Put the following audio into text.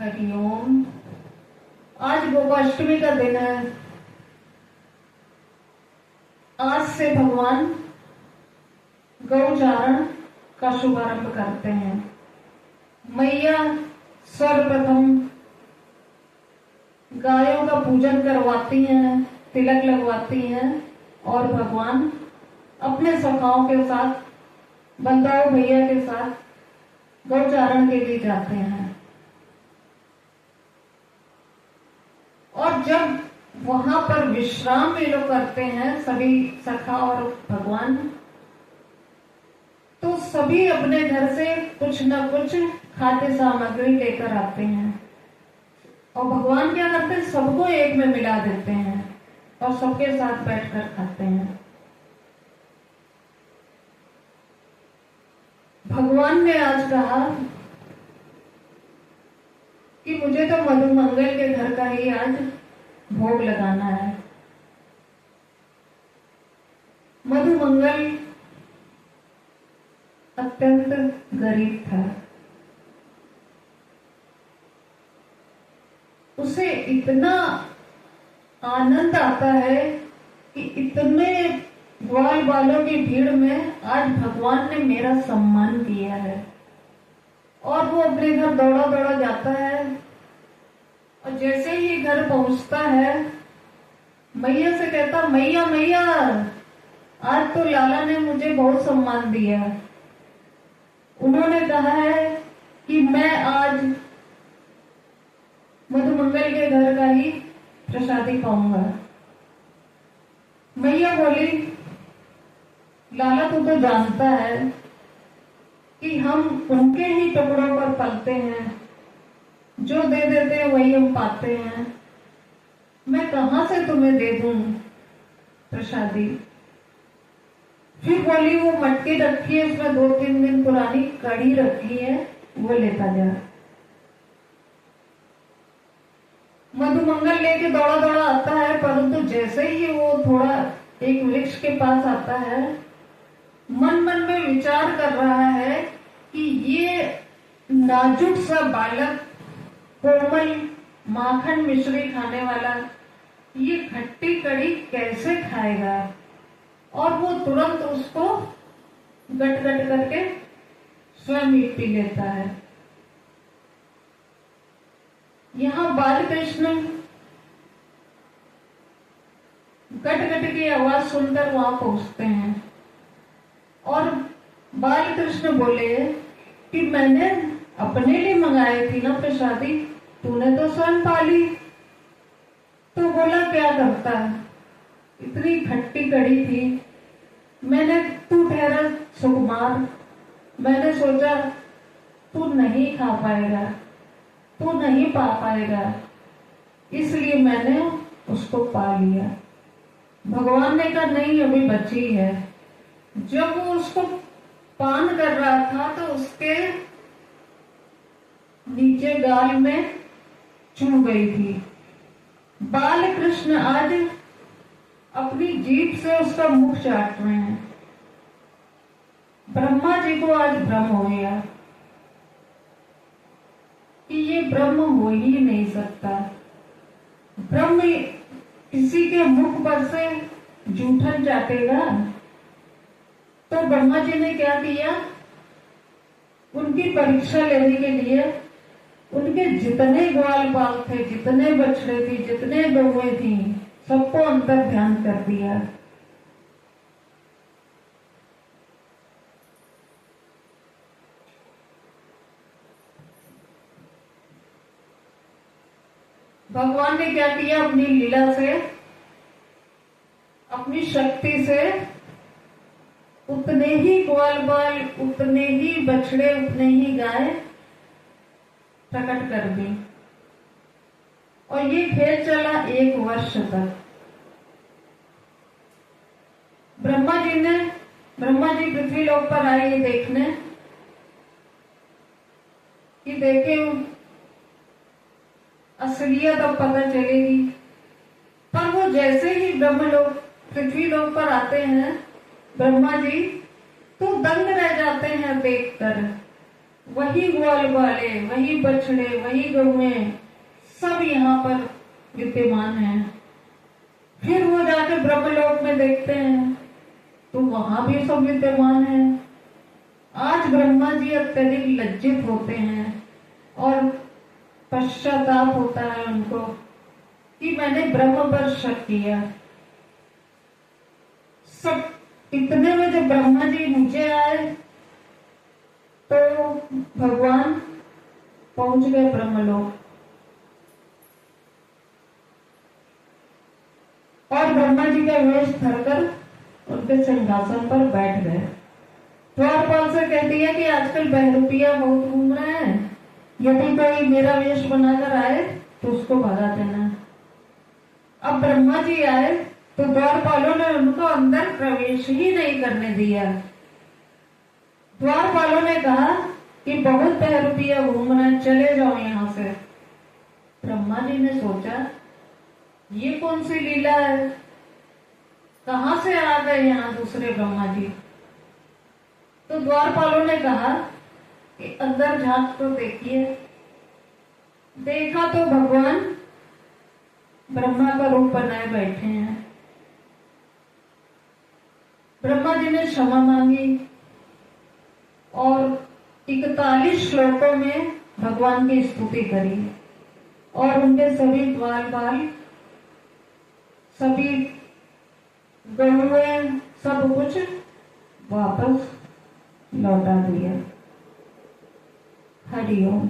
हरिओम। आज गोपाष्टमी का दिन है। आज से भगवान गौचारण का शुभारंभ करते हैं। मैया सर्वप्रथम गायों का पूजन करवाती हैं, तिलक लगवाती हैं और भगवान अपने सखाओं के साथ, बंदाओं भैया के साथ गौचारण के लिए जाते हैं। और जब वहां पर विश्राम भी लोग करते हैं, सभी सखा और भगवान, तो सभी अपने घर से कुछ न कुछ खाद्य सामग्री लेकर आते हैं और भगवान क्या करते हैं, सबको एक में मिला देते हैं और सबके साथ बैठकर खाते हैं। भगवान ने आज कहा कि मुझे तो मधुमंगल के घर का ही आज भोग लगाना है। मधुमंगल अत्यंत गरीब था। उसे इतना आनंद आता है कि इतने ग्वाल बालों की भीड़ में आज भगवान ने मेरा सम्मान किया है। और वो अपने घर दौड़ा दौड़ा जाता है और जैसे ही घर पहुंचता है, मैया से कहता, मैया मैया, आज तो लाला ने मुझे बहुत सम्मान दिया। उन्होंने कहा है कि मैं आज मधुमंगल के घर का ही प्रसादी पाऊंगा। मैया बोली, लाला तू तो जानता है कि हम उनके ही टुकड़ों पर पलते हैं, जो दे देते हैं वही हम पाते हैं। मैं कहां से तुम्हें दे दूं प्रसादी। फिर बोली, वो मटकी रखी है, उसमें 2-3 दिन पुरानी कड़ी रखी है, वो लेता जा। मधुमंगल लेके दौड़ा दौड़ा आता है, परंतु जैसे ही वो थोड़ा एक वृक्ष के पास आता है, मन मन में विचार कर रहा है कि ये नाजुक सा बालक, कोमल माखन मिश्री खाने वाला, ये खट्टी कड़ी कैसे खाएगा। और वो तुरंत उसको गट गट करके स्वयं ही पी लेता है। यहाँ बाल कृष्ण गट गट की आवाज सुनकर वहां पहुंचते हैं और बाल कृष्ण बोले कि मैंने अपने लिए मंगाई थी ना प्रसादी, तूने तो स्वयं पाली। तो बोला, क्या करता, इतनी खट्टी कड़ी थी, मैंने, तू ठहरा सुकुमार, मैंने सोचा तू नहीं खा पाएगा, तू नहीं पा पाएगा, इसलिए मैंने उसको पा लिया। भगवान ने कहा, नहीं, अभी बची है। जब वो उसको पान कर रहा था तो उसके नीचे गाल में चुभ गई थी। बाल कृष्ण आज अपनी जीभ से उसका मुख चाट रहे हैं। ब्रह्मा जी को आज भ्रम हो गया कि ये ब्रह्म हो ही नहीं सकता। ब्रह्म किसी के मुख पर से जूठन चाटेगा। तो ब्रह्मा जी ने क्या किया, उनकी परीक्षा लेने के लिए उनके जितने ग्वाल बाल थे, जितने बछड़े थी, जितने गौएं थी, सबको अंतर ध्यान कर दिया। भगवान ने क्या किया, अपनी लीला से, अपनी शक्ति से उतने ही ग्वाल बाल, उतने ही बछड़े, उतने ही गाय प्रकट कर दी। और ये खेल चला 1 वर्ष तक। ब्रह्मा जी पृथ्वी लोक पर आए ये देखने कि देखे असलियत अब पता चलेगी। पर वो जैसे ही पृथ्वी लोक पर आते हैं ब्रह्मा जी, तो दंग रह जाते हैं देखकर। वही ग्वाल वाले, वही बछड़े, वही गौएं सब यहाँ पर विद्यमान हैं। फिर वो जाके ब्रह्मलोक में देखते हैं तो वहां भी सब विद्यमान है। आज ब्रह्मा जी अत्यधिक लज्जित होते हैं और पश्चाताप होता है उनको कि मैंने ब्रह्म पर शक किया। सब इतने में जब ब्रह्मा जी नीचे आए तो भगवान पहुंच गए ब्रह्मलोक और ब्रह्मा जी का वेश धरकर उनके सिंहासन पर बैठ गए। द्वारपाल से कहती है कि आजकल बहरूपिया बहुत घूम रहे हैं, यदि कोई मेरा वेश बनाकर आए तो उसको भगा देना। अब ब्रह्मा जी आए तो द्वारपालों ने उनको अंदर प्रवेश ही नहीं करने दिया। द्वारपालों ने कहा कि बहुत बहरूपिया घूम रहे हैं, चले जाओ यहाँ से। ब्रह्मा जी ने सोचा ये कौन सी लीला है, कहां से आ गए यहाँ दूसरे ब्रह्मा जी। तो द्वारपालों ने कहा कि अंदर झांक तो देखिए। देखा तो भगवान ब्रह्मा का रूप बनाए बैठे हैं। ब्रह्मा जी ने क्षमा मांगी और 41 श्लोकों में भगवान की स्तुति करी और उनके सभी द्वारपाल, सभी गौएं, सब कुछ वापस लौटा दिया। हरिओम।